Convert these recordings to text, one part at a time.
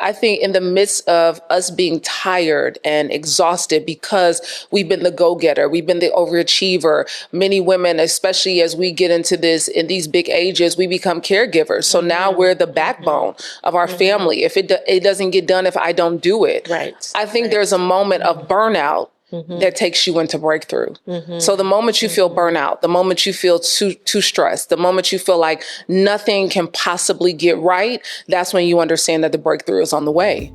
I think in the midst of us being tired and exhausted because we've been the go-getter, we've been the overachiever, many women, especially as we get into in these big ages, we become caregivers. So now we're the backbone of our family. If it doesn't get done, if I don't do it, I think there's a moment of burnout that takes you into breakthrough. So the moment you feel burnout, the moment you feel too stressed, the moment you feel like nothing can possibly get right, that's when you understand that the breakthrough is on the way.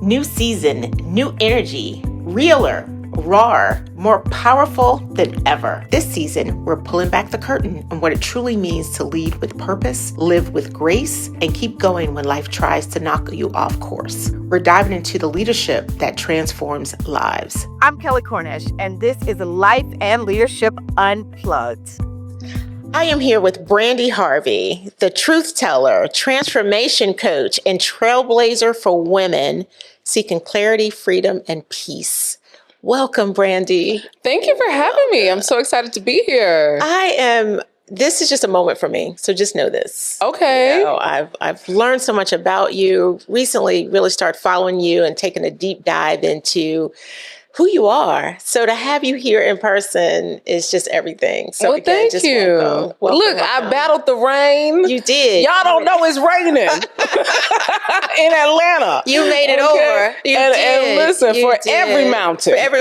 New season, new energy, realer, rawer, more powerful than ever. This season, we're pulling back the curtain on what it truly means to lead with purpose, live with grace, and keep going when life tries to knock you off course. We're diving into the leadership that transforms lives. I'm Kelley Cornish, and this is Life and Leadership Unplugged. I am here with Brandi Harvey, the truth teller, transformation coach, and trailblazer for women seeking clarity, freedom, and peace. Welcome, Brandi. Thank you for having me. I'm so excited to be here. This is just a moment for me, so just know this. Okay. You know, I've learned so much about you. Recently, really started following you and taking a deep dive into who you are. So to have you here in person is just everything. So again, thank you. Welcome. Look, I battled the rain. You did. Y'all don't know it's raining in Atlanta. You made it over. You did. And listen, you for did. every mountain. For every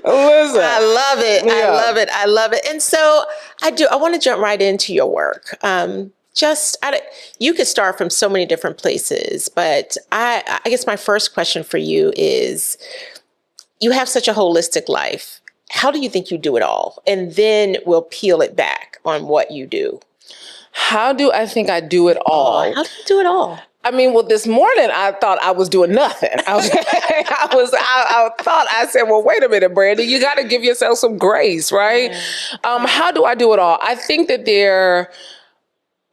Listen. I love it. Yeah. I love it. I love it. And so I want to jump right into your work. You could start from so many different places, but I guess my first question for you is, you have such a holistic life. How do you think you do it all? And then we'll peel it back on what you do. How do I think I do it all? How do you do it all? I mean, well, this morning I thought I was doing nothing. I said, well, wait a minute, Brandi, you got to give yourself some grace, right? How do I do it all? I think that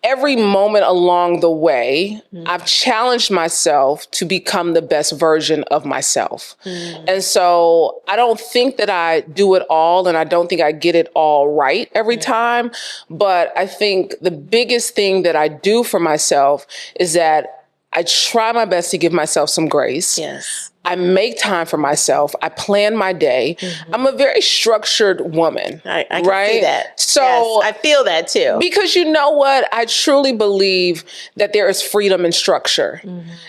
every moment along the way, I've challenged myself to become the best version of myself. And so I don't think that I do it all, and I don't think I get it all right every time. But I think the biggest thing that I do for myself is that I try my best to give myself some grace. Yes. I make time for myself. I plan my day. I'm a very structured woman. I can right? see that. So yes, I feel that too. Because you know what? I truly believe that there is freedom in structure.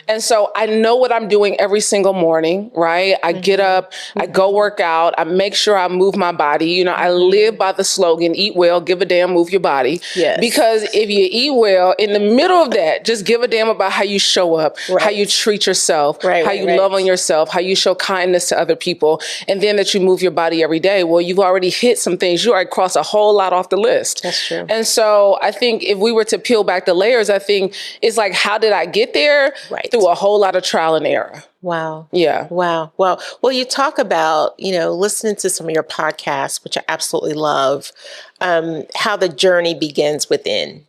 And so I know what I'm doing every single morning, right? I get up, I go work out, I make sure I move my body. You know, I live by the slogan, eat well, give a damn, move your body. Yes. Because if you eat well, in the middle of that, just give a damn about how you show up, how you treat yourself, how you love on yourself, how you show kindness to other people, and then that you move your body every day. Well, you've already hit some things. You already crossed a whole lot off the list. That's true. And so I think if we were to peel back the layers, I think it's like, how did I get there? Right. Through a whole lot of trial and error. Wow. Yeah. Wow. Well, you talk about, listening to some of your podcasts, which I absolutely love, how the journey begins within.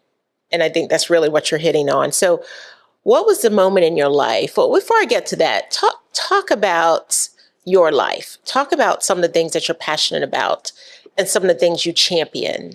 And I think that's really what you're hitting on. So what was the moment in your life? Well, before I get to that, talk about your life. Talk about some of the things that you're passionate about and some of the things you champion,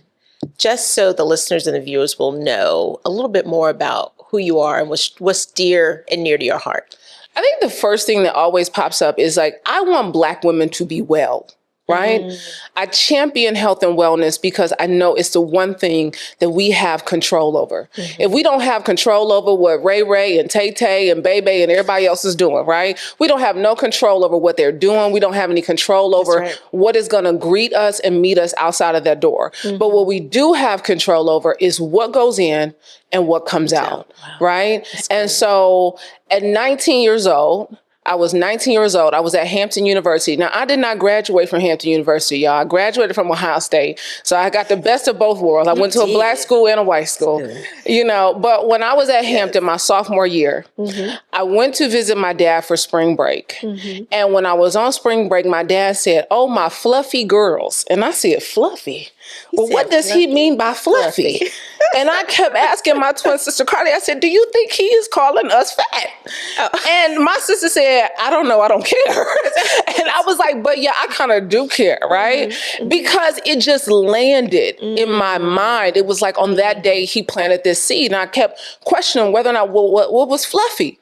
just so the listeners and the viewers will know a little bit more about who you are and what's dear and near to your heart. I think the first thing that always pops up is like, I want Black women to be well. Right? I champion health and wellness because I know it's the one thing that we have control over. If we don't have control over what Ray and Tay Tay and Bebe and everybody else is doing, right? We don't have no control over what they're doing. We don't have any control over what is going to greet us and meet us outside of that door. But what we do have control over is what goes in and what comes out, right? And so at 19 years old, I was 19 years old. I was at Hampton University. Now, I did not graduate from Hampton University, y'all. I graduated from Ohio State. So I got the best of both worlds. I went to a Black school and a white school, But when I was at Hampton, my sophomore year, I went to visit my dad for spring break. And when I was on spring break, my dad said, "Oh, my fluffy girls." And I said, "Fluffy? Well, what does he mean by fluffy?" And I kept asking my twin sister, Carly, I said, "Do you think he is calling us fat?" And my sister said, said, I don't know, I don't care. And I was like, but yeah, I kind of do care, right? Because it just landed in my mind. It was like on that day he planted this seed, and I kept questioning whether or not what was fluffy.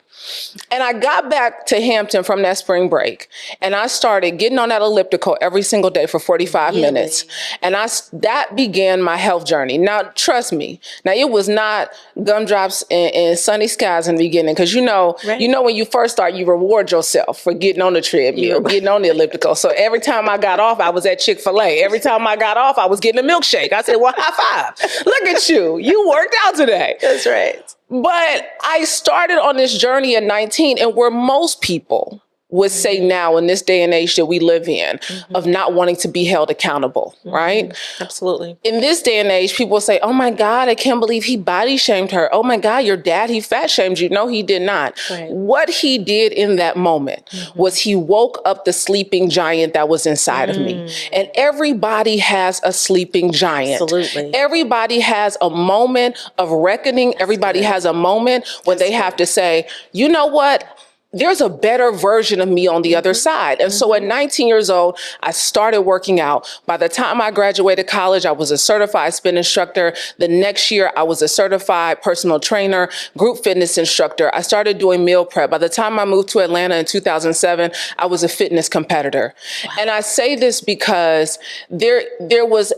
And I got back to Hampton from that spring break, and I started getting on that elliptical every single day for 45 minutes. And that began my health journey. Now, trust me. Now, it was not gumdrops and sunny skies in the beginning, because you know when you first start, you reward yourself for getting on the treadmill, getting on the elliptical. So every time I got off, I was at Chick-fil-A. Every time I got off, I was getting a milkshake. I said, well, high five. Look at you. You worked out today. That's right. But I started on this journey at 19, and where most people would say now in this day and age that we live in, of not wanting to be held accountable, right? Absolutely. In this day and age, people say, oh my God, I can't believe he body shamed her. Oh my God, your dad, he fat shamed you. No, he did not. Right. What he did in that moment was he woke up the sleeping giant that was inside of me. And everybody has a sleeping giant. Absolutely. Everybody has a moment of reckoning. Everybody has a moment when they have to say, you know what? There's a better version of me on the other side. And so at 19 years old, I started working out. By the time I graduated college, I was a certified spin instructor. The next year, I was a certified personal trainer, group fitness instructor. I started doing meal prep. By the time I moved to Atlanta in 2007, I was a fitness competitor. Wow. And I say this because there was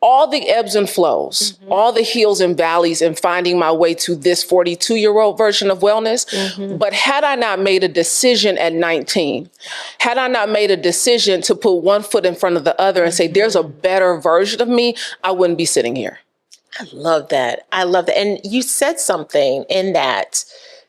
all the ebbs and flows, all the hills and valleys in finding my way to this 42-year-old version of wellness. But had I not made a decision at 19, had I not made a decision to put one foot in front of the other and say, there's a better version of me, I wouldn't be sitting here. I love that. I love that. And you said something in that.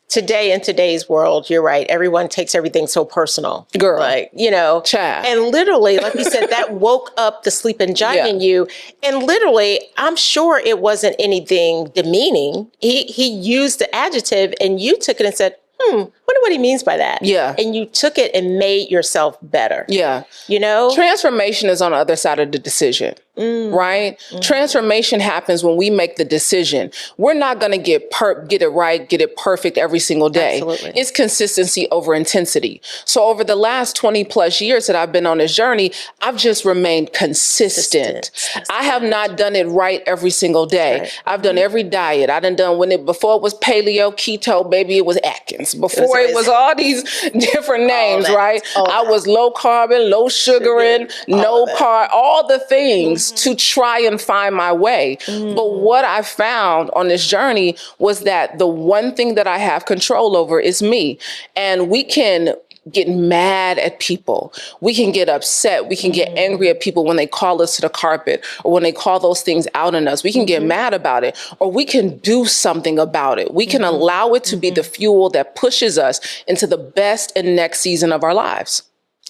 Today, in today's world, you're right. Everyone takes everything so personal. Girl. Like, you know. Child. And literally, like you said, that woke up the sleeping giant in you. And literally, I'm sure it wasn't anything demeaning. He used the adjective, and you took it and said, wonder what he means by that. Yeah. And you took it and made yourself better. Yeah. You know? Transformation is on the other side of the decision, right? Transformation happens when we make the decision. We're not going to get it right, get it perfect every single day. Absolutely. It's consistency over intensity. So over the last 20 plus years that I've been on this journey, I've just remained consistent. I have not done it right every single day. Right. I've done every diet. I done before it was paleo, keto, baby, it was Atkins. Before it was all these different names, right? I was low carbon, low sugaring, no carb, all the things to try and find my way. But what I found on this journey was that the one thing that I have control over is me. And we can get mad at people. We can get upset. We can get angry at people when they call us to the carpet or when they call those things out on us. We can get mad about it, or we can do something about it. We can allow it to be the fuel that pushes us into the best and next season of our lives.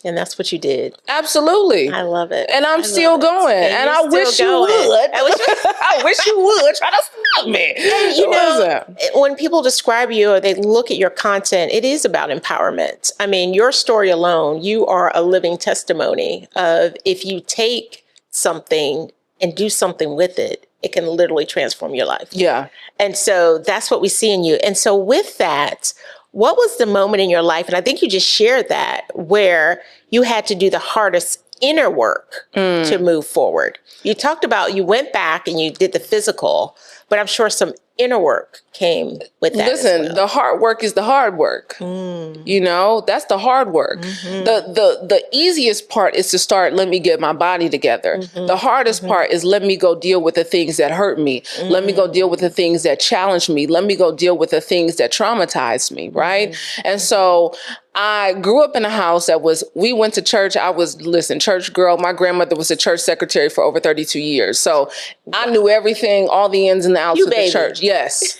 And that's what you did. Absolutely. I love it. And I'm still going. And I wish you would. I wish you would try to stop me. And, you know, when people describe you or they look at your content, it is about empowerment. I mean, your story alone, you are a living testimony of if you take something and do something with it, it can literally transform your life. Yeah. And so that's what we see in you. And so with that, what was the moment in your life, and I think you just shared that, where you had to do the hardest inner work to move forward? You talked about you went back and you did the physical, but I'm sure some inner work came with that. Listen, the hard work is the hard work. You know, that's the hard work. The easiest part is to start, let me get my body together. The hardest part is let me go deal with the things that hurt me. Let me go deal with the things that challenge me. Let me go deal with the things that traumatized me, right? And so I grew up in a house we went to church. Church girl. My grandmother was a church secretary for over 32 years. So I knew everything, all the ins and the outs of the church. Yes.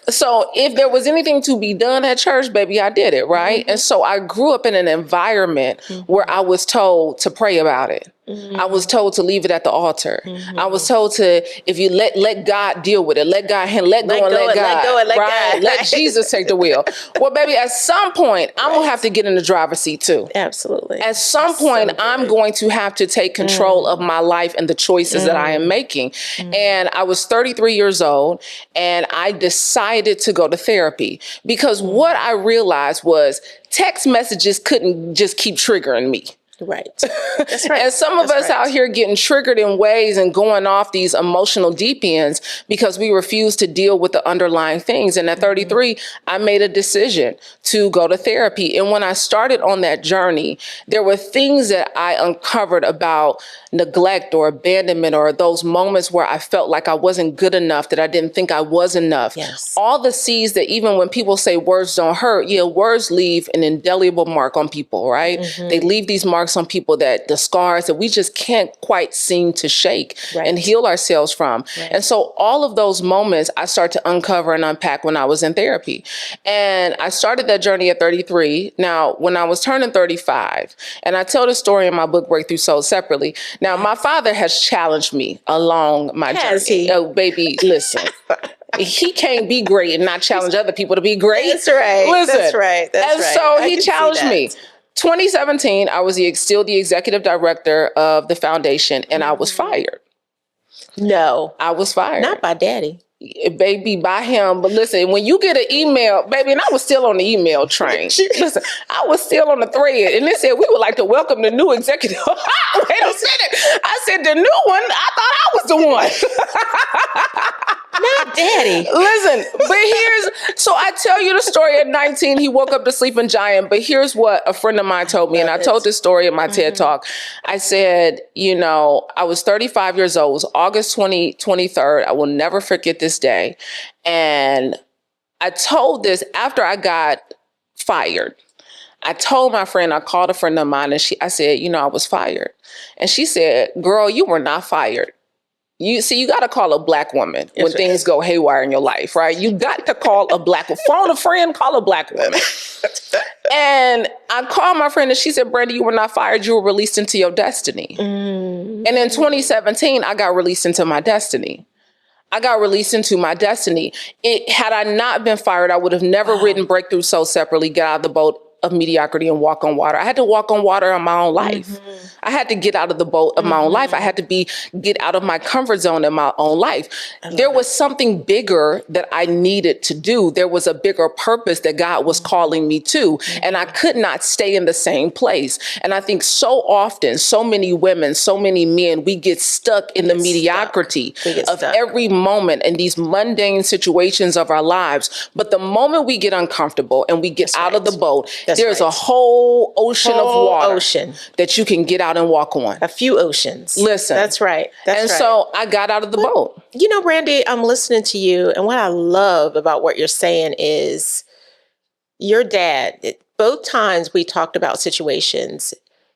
So if there was anything to be done at church, baby, I did it, right? And so I grew up in an environment where I was told to pray about it. I was told to leave it at the altar. I was told to, if you let God deal with it, let God handle, let go and let God, right? Let Jesus take the wheel. Well, baby, at some point, I'm going to have to get in the driver's seat too. Absolutely. At some point, I'm going to have to take control of my life and the choices that I am making. And I was 33 years old, and I decided to go to therapy because what I realized was text messages couldn't just keep triggering me. Right. That's right. And some of us out here getting triggered in ways and going off these emotional deep ends because we refuse to deal with the underlying things. And at 33, I made a decision to go to therapy. And when I started on that journey, there were things that I uncovered about neglect or abandonment or those moments where I felt like I wasn't good enough, that I didn't think I was enough. Yes. All the seeds that even when people say words don't hurt, words leave an indelible mark on people, right? They leave these marks on people, that the scars that we just can't quite seem to shake and heal ourselves from. And so all of those moments I start to uncover and unpack when I was in therapy. And I started that journey at 33. Now, when I was turning 35, and I tell the story in my book, Breakthrough Soul, separately. Now, my father has challenged me along my journey. Oh, baby, listen. He can't be great and not challenge other people to be great. That's right. Listen. That's right. And so he challenged me. 2017, I was still the executive director of the foundation, and I was fired. No. I was fired. Not by daddy. Baby, by him. But listen, when you get an email, baby, and I was still on the email train. Listen, I was still on the thread, and it said, we would like to welcome the new executive. Wait a minute. I said, the new one? I thought I was the one. Not daddy. Listen, but so I tell you the story at 19, he woke up the sleeping giant, but here's what a friend of mine told me, and I told this story in my TED Talk. I said, I was 35 years old. It was August 23rd. I will never forget this day. And I told this after I got fired. I told my friend, I called a friend of mine, and I said, I was fired. And she said, girl, you were not fired. You got to call a Black woman when things go haywire in your life, right? You got to call a Black woman. Phone a friend, call a Black woman. And I called my friend and she said, Brandi, you were not fired. You were released into your destiny. And in 2017, I got released into my destiny. Had I not been fired, I would have never written Breakthrough Soul separately, Get Out of the Boat of Mediocrity and Walk on Water. I had to walk on water in my own life. I had to get out of the boat of my own life. I had to get out of my comfort zone in my own life. There was something bigger that I needed to do. There was a bigger purpose that God was calling me to. And I could not stay in the same place. And I think so often, so many women, so many men, we get stuck in the mediocrity of every moment in these mundane situations of our lives. But the moment we get uncomfortable and we get out of the boat, there's a whole ocean of water that you can get out and walk on. A few oceans. Listen. That's right. So I got out of the boat. Brandi, I'm listening to you, and what I love about what you're saying is your dad, both times we talked about situations,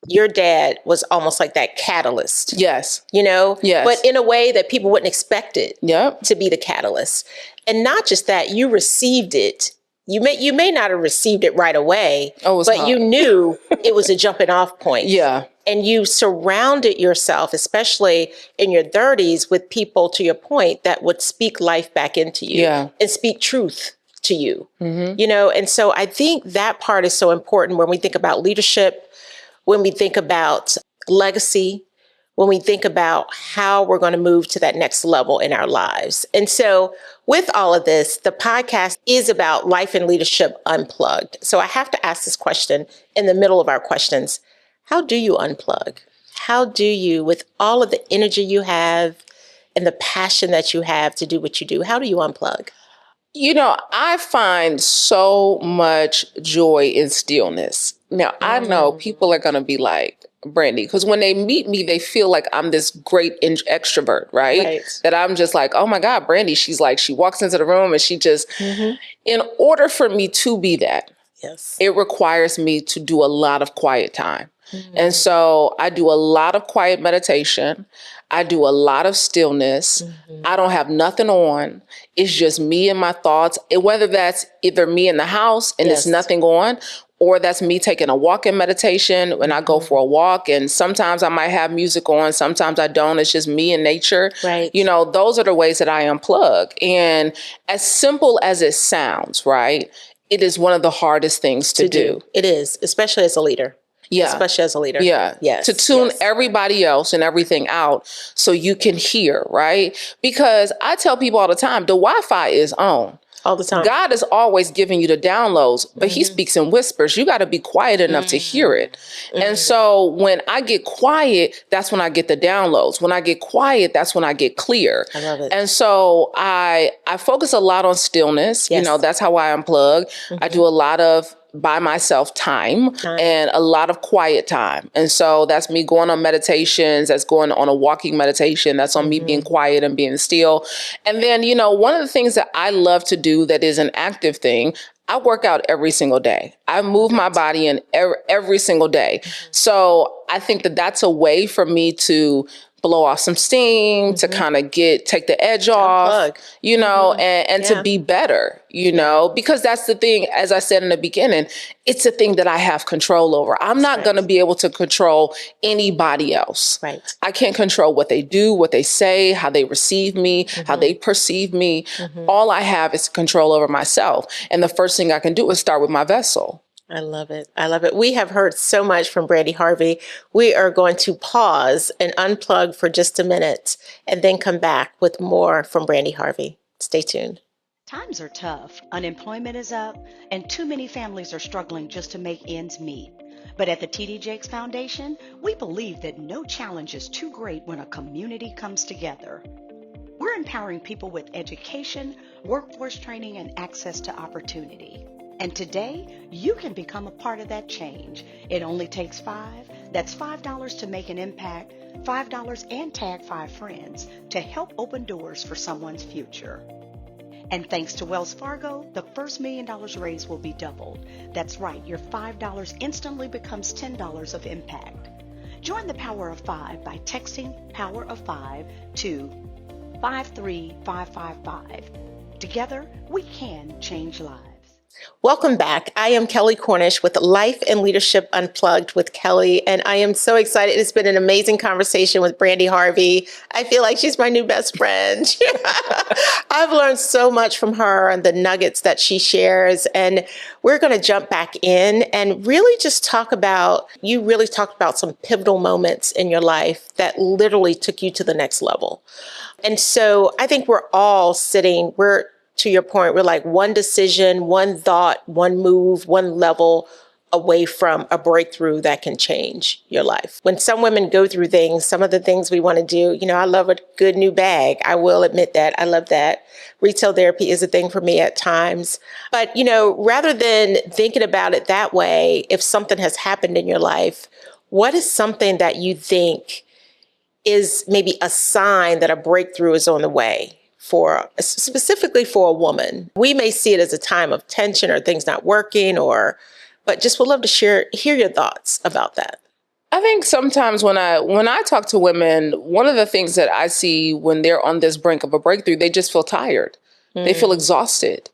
your dad was almost like that catalyst. Yes. Yes. But in a way that people wouldn't expect it to be the catalyst. And not just that, you received it. You may not have received it right away, but you knew it was a jumping off point. Yeah. And you surrounded yourself, especially in your 30s, with people, to your point, that would speak life back into you and speak truth to you. And so I think that part is so important when we think about leadership, when we think about legacy, when we think about how we're going to move to that next level in our lives. And so with all of this, the podcast is about life and leadership unplugged. So I have to ask this question in the middle of our questions. How do you unplug? How do you, with all of the energy you have and the passion that you have to do what you do, how do you unplug? I find so much joy in stillness. Now, I know people are going to be like, Brandi, because when they meet me, they feel like I'm this great extrovert, right? That I'm just like, oh my God, Brandi, she walks into the room and she just, in order for me to be that, it requires me to do a lot of quiet time. And so I do a lot of quiet meditation. I do a lot of stillness. I don't have nothing on. It's just me and my thoughts. And whether that's either me in the house and there's nothing on, or that's me taking a walk in meditation when I go for a walk. And sometimes I might have music on, sometimes I don't. It's just me and nature. Right. You know, those are the ways that I unplug. And as simple as it sounds, right, it is one of the hardest things to do. It is, especially as a leader. Yeah. Especially as a leader. Yeah. Yes. To tune everybody else and everything out so you can hear, right? Because I tell people all the time, the Wi-Fi is on. All the time. God is always giving you the downloads, but he speaks in whispers. You got to be quiet enough to hear it. And so when I get quiet, that's when I get the downloads. When I get quiet, that's when I get clear. I love it. And so I focus a lot on stillness. Yes. You know, that's how I unplug. I do a lot of by myself time and a lot of quiet time. And so that's me going on meditations, that's going on a walking meditation, that's on me being quiet and being still. And then, you know, one of the things that I love to do that is an active thing, I work out every single day. I move my body in every single day. So I think that that's a way for me to blow off some steam, to kind of take the edge off, you know, and to be better, you know, because that's the thing, as I said in the beginning, it's a thing that I have control over. I'm not going to be able to control anybody else. Right. I can't control what they do, what they say, how they receive me, how they perceive me. All I have is control over myself. And the first thing I can do is start with my vessel. I love it. I love it. We have heard so much from Brandi Harvey. We are going to pause and unplug for just a minute and then come back with more from Brandi Harvey. Stay tuned. Times are tough. Unemployment is up, and too many families are struggling just to make ends meet. But at the T.D. Jakes Foundation, we believe that no challenge is too great when a community comes together. We're empowering people with education, workforce training, and access to opportunity. And today, you can become a part of that change. It only takes That's $5 to make an impact, $5 and tag 5 friends to help open doors for someone's future. And thanks to Wells Fargo, the first $1 million raised will be doubled. That's right, your $5 instantly becomes $10 of impact. Join the Power of 5 by texting Power of 5 to 53555. Together, we can change lives. Welcome back. I am Kelley Cornish with Life and Leadership Unplugged with Kelley, and I am so excited. It's been an amazing conversation with Brandi Harvey. I feel like she's my new best friend. I've learned so much from her and the nuggets that she shares, and we're going to jump back in and really just talk about, you really talked about some pivotal moments in your life that literally took you to the next level. And so I think we're all to your point, we're like one decision, one thought, one move, one level away from a breakthrough that can change your life. When some women go through things, some of the things we want to do, you know, I love a good new bag. I will admit that. I love that. Retail therapy is a thing for me at times. But, you know, rather than thinking about it that way, if something has happened in your life, what is something that you think is maybe a sign that a breakthrough is on the way? Specifically for a woman? We may see it as a time of tension or things not working, but just would love to hear your thoughts about that. I think sometimes when I talk to women, one of the things that I see when they're on this brink of a breakthrough, they just feel tired. They feel exhausted.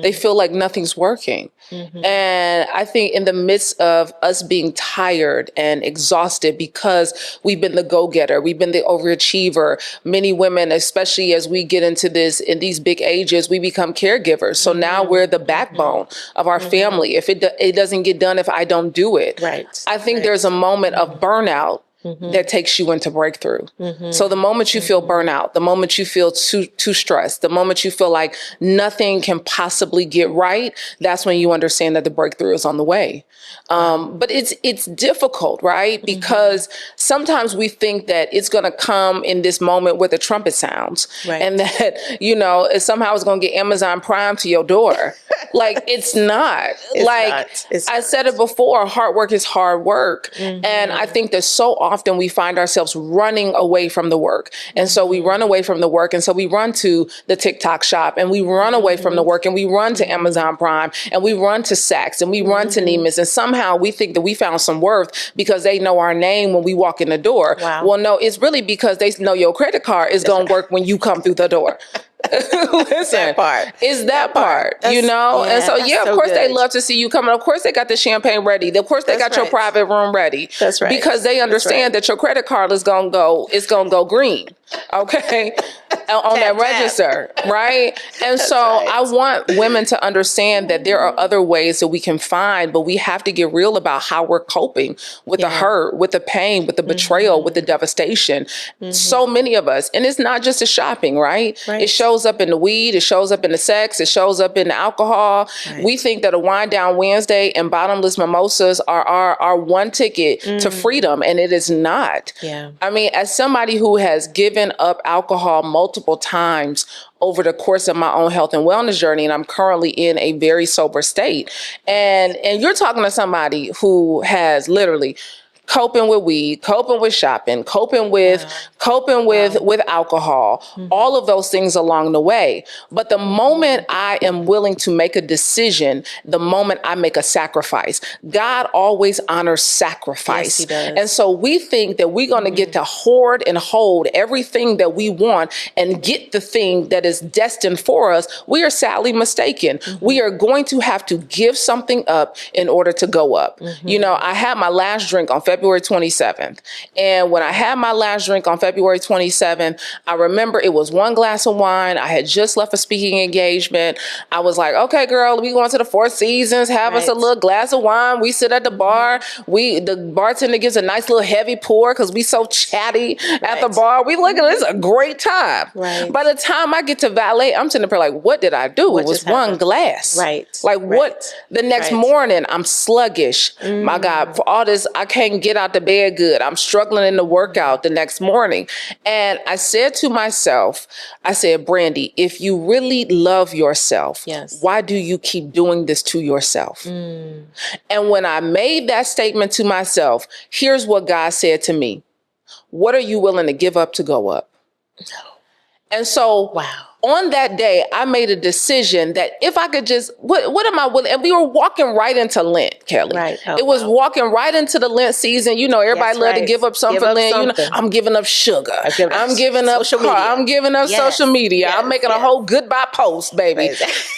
They feel like nothing's working. And I think in the midst of us being tired and exhausted because we've been the go-getter, we've been the overachiever, many women, especially as we get into in these big ages, we become caregivers. So now we're the backbone of our family. If it doesn't get done, if I don't do it, I think there's a moment of burnout that takes you into breakthrough. So the moment you feel burnout, the moment you feel too stressed, the moment you feel like nothing can possibly get right, that's when you understand that the breakthrough is on the way. But it's difficult, right? Because sometimes we think that it's going to come in this moment where the trumpet sounds, and that, you know, somehow it's going to get Amazon Prime to your door. Like, it's not. I said it before, hard work is hard work. And I think that so often we find ourselves running away from the work. And so we run away from the work. And so we run to the TikTok shop, and we run away from the work, and we run to Amazon Prime, and we run to Saks, and we run to Neiman's. And somehow we think that we found some worth because they know our name when we walk in the door. Well, no, it's really because they know your credit card is going to work when you come through the door. Listen, That part. it's that part, you know? And so, that's of course, good. they love to see you coming. Of course, they got the champagne ready. Of course, they That's got your right. private room ready. That's right. Because they understand that your credit card is going to go green. Okay. On that register, right? And so I want women to understand that there are other ways that we can find, but we have to get real about how we're coping with the hurt, with the pain, with the betrayal, with the devastation. So many of us, and it's not just the shopping, right? It shows up in the weed, it shows up in the sex, it shows up in the alcohol. We think that a wine down Wednesday and bottomless mimosas are our one ticket to freedom, and it is not. Yeah. I mean, as somebody who has given up alcohol multiple times over the course of my own health and wellness journey, and I'm currently in a very sober state. And you're talking to somebody who has literally coping with weed, coping with shopping, coping with alcohol, all of those things along the way. But the moment I am willing to make a decision, the moment I make a sacrifice, God always honors sacrifice. Yes, he does. And so we think that we're going to get to hoard and hold everything that we want and get the thing that is destined for us. We are sadly mistaken. We are going to have to give something up in order to go up. You know, I had my last drink on February 27th. And when I had my last drink on February 27th, I remember it was one glass of wine. I had just left a speaking engagement. I was like, okay, girl, we going to the Four Seasons, have us a little glass of wine. We sit at the bar. The bartender gives a nice little heavy pour because we so chatty at the bar. We look at it, it's a great time. By the time I get to valet, I'm sitting there like, what did I do? It was one glass. Like what? The next morning, I'm sluggish. My God, for all this, I can't get out the bed good. I'm struggling in the workout the next morning. And I said to myself, I said, Brandi, if you really love yourself, why do you keep doing this to yourself? And when I made that statement to myself, here's what God said to me. What are you willing to give up to go up? And so on that day, I made a decision that if I could just, what am I willing? And we were walking right into Lent, Kelley. It was walking right into the Lent season. You know, everybody love to give up something for Lent. You know, I'm giving up sugar. I'm giving up social media. I'm giving up social media. I'm making a whole goodbye post, baby.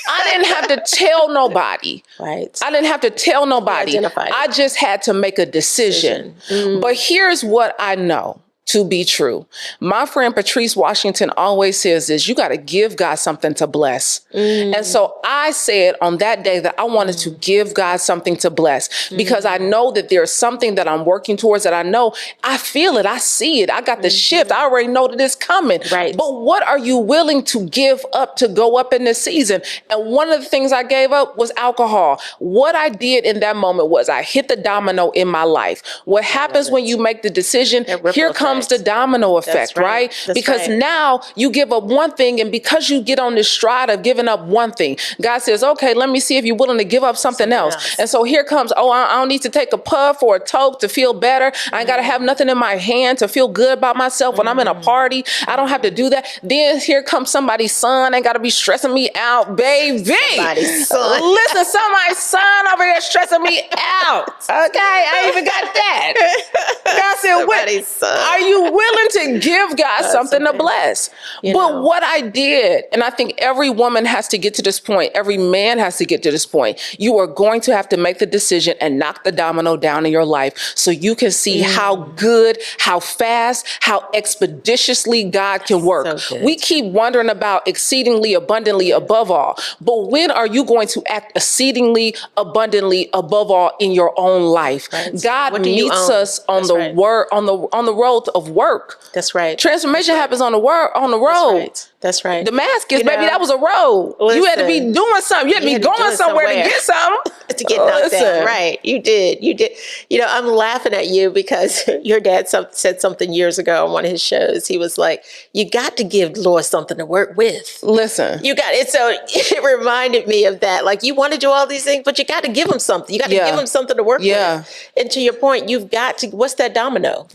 I didn't have to tell nobody. I didn't have to tell nobody. I just had to make a decision. But here's what I know to be true. My friend Patrice Washington always says this, you got to give God something to bless. And so I said on that day that I wanted to give God something to bless because I know that there's something that I'm working towards that I know, I feel it, I see it, I got the shift, I already know that it's coming. But what are you willing to give up to go up in this season? And one of the things I gave up was alcohol. What I did in that moment was I hit the domino in my life. What happens when you make the decision, here comes the domino effect, right? Because now you give up one thing, and because you get on this stride of giving up one thing, God says, okay, let me see if you're willing to give up something else. And so here comes, I don't need to take a puff or a toke to feel better. I ain't got to have nothing in my hand to feel good about myself when I'm in a party. I don't have to do that. Then here comes somebody's son, ain't got to be stressing me out, baby. Somebody's son. Listen, somebody's son over here stressing me out. Okay, I even got that. God said, what? Are you willing to give God something to bless? But what I did, and I think every woman has to get to this point, every man has to get to this point, you are going to have to make the decision and knock the domino down in your life so you can see how good, how fast, how expeditiously God can work. We keep wondering about exceedingly abundantly above all, but when are you going to act exceedingly abundantly above all in your own life? God meets us on the word, on the road of work. That's right. Transformation happens on the road. That's right. Damascus, baby, that was a road. You had to be doing something. You had to be going somewhere to get something. To get knocked down. Right. You did. You know, I'm laughing at you because your dad said something years ago on one of his shows. He was like, you got to give Lord something to work with. Listen. You got it. So it reminded me of that. Like, you want to do all these things, but you got to give him something. You got to give him something to work with. And to your point, you've got to, what's that domino?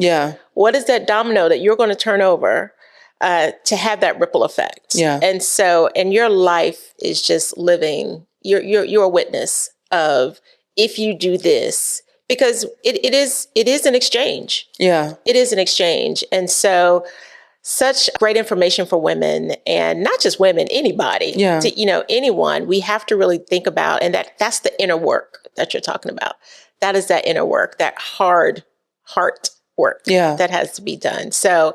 What is that domino that you're going to turn over to have that ripple effect? And so, and your life is just living, you're a witness of, if you do this, because it is an exchange. It is an exchange. And so Such great information for women, and not just women, anybody, anyone. We have to really think about, and that's the inner work that you're talking about. That is that inner work, that hard heart work that has to be done. So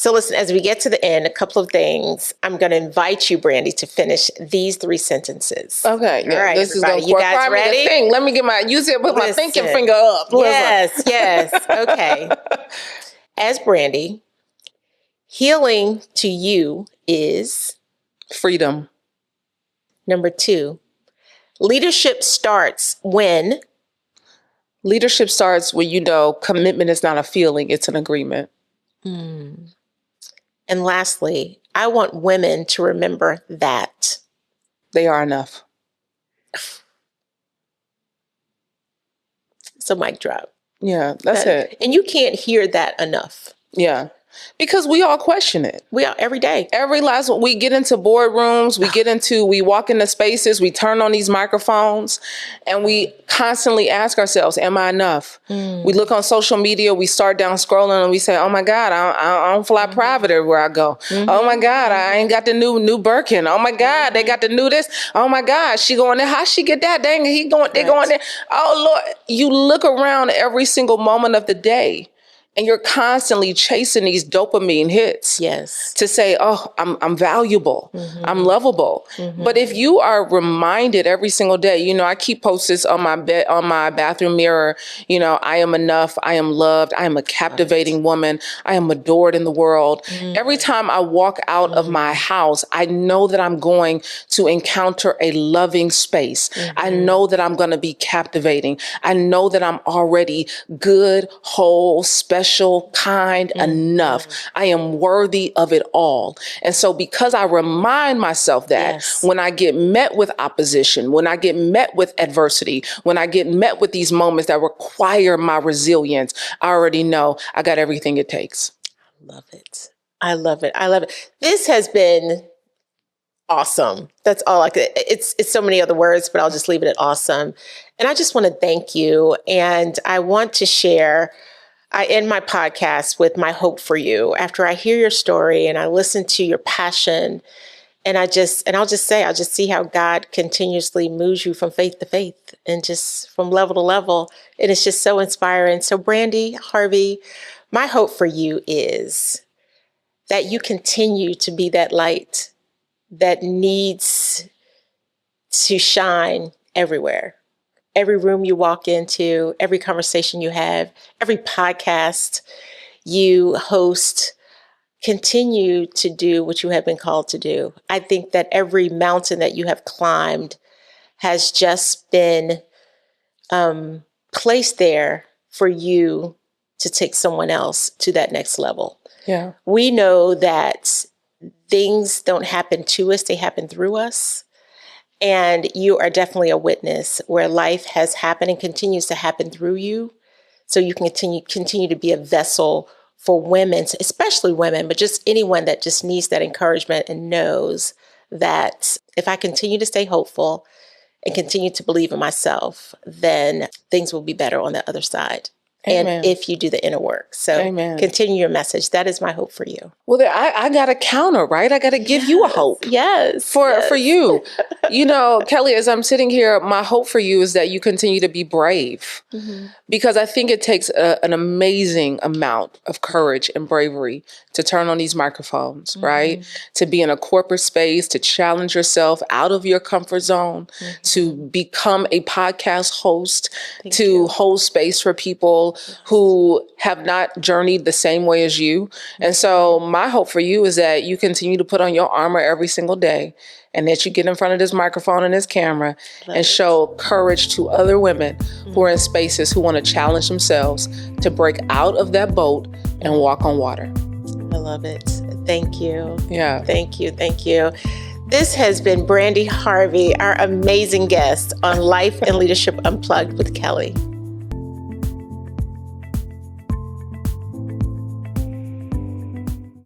listen, as we get to the end, a couple of things. I'm going to invite you, Brandi, to finish these 3 sentences. Okay. Yeah, all right, this everybody. is You guys ready? Let me get put my thinking finger up. Yes. Okay. As Brandi, healing to you is freedom. Number 2, leadership starts when Leadership starts when commitment is not a feeling, it's an agreement. And lastly, I want women to remember that they are enough. So mic drop. Yeah, that's it. And you can't hear that enough. Yeah. Because we all question it. We are every day. Every last one. We get into boardrooms, we walk into spaces, we turn on these microphones, and we constantly ask ourselves, am I enough? We look on social media, we start down scrolling, and we say, oh my God, I don't fly private everywhere I go. Oh my God, I ain't got the new Birkin. Oh my God, they got the new this. Oh my God, she going there. How she get that? Dang, they going there. Oh Lord, you look around every single moment of the day. And you're constantly chasing these dopamine hits. Yes. To say, oh, I'm valuable. I'm lovable. But if you are reminded every single day, I keep post-its on my bathroom mirror, I am enough. I am loved. I am a captivating woman. I am adored in the world. Every time I walk out of my house, I know that I'm going to encounter a loving space. I know that I'm going to be captivating. I know that I'm already good, whole, special, kind, enough. I am worthy of it all. And so because I remind myself that when I get met with opposition, when I get met with adversity, when I get met with these moments that require my resilience, I already know I got everything it takes. I love it. This has been awesome. That's all I could. It's so many other words, but I'll just leave it at awesome. And I just want to thank you. And I want to share, I end my podcast with my hope for you. After I hear your story and I listen to your passion, and I'll just see how God continuously moves you from faith to faith and just from level to level. And it's just so inspiring. So Brandi, Harvey, my hope for you is that you continue to be that light that needs to shine everywhere. Every room you walk into, every conversation you have, every podcast you host, continue to do what you have been called to do. I think that every mountain that you have climbed has just been placed there for you to take someone else to that next level. Yeah. We know that things don't happen to us, they happen through us. And you are definitely a witness where life has happened and continues to happen through you. So you can continue to be a vessel for women, especially women, but just anyone that just needs that encouragement and knows that if I continue to stay hopeful and continue to believe in myself, then things will be better on the other side. Amen. And if you do the inner work. So continue your message. That is my hope for you. Well, I got to counter, right? I got to give you a hope. Yes. For you. Kelley, as I'm sitting here, my hope for you is that you continue to be brave. Because I think it takes an amazing amount of courage and bravery to turn on these microphones, right? To be in a corporate space, to challenge yourself out of your comfort zone, to become a podcast host, to hold space for people who have not journeyed the same way as you. And so my hope for you is that you continue to put on your armor every single day, and that you get in front of this microphone and this camera and show courage to other women who are in spaces who want to challenge themselves to break out of that boat and walk on water. I love it. Thank you. Yeah. Thank you. This has been Brandi Harvey, our amazing guest on Life and Leadership Unplugged with Kelley.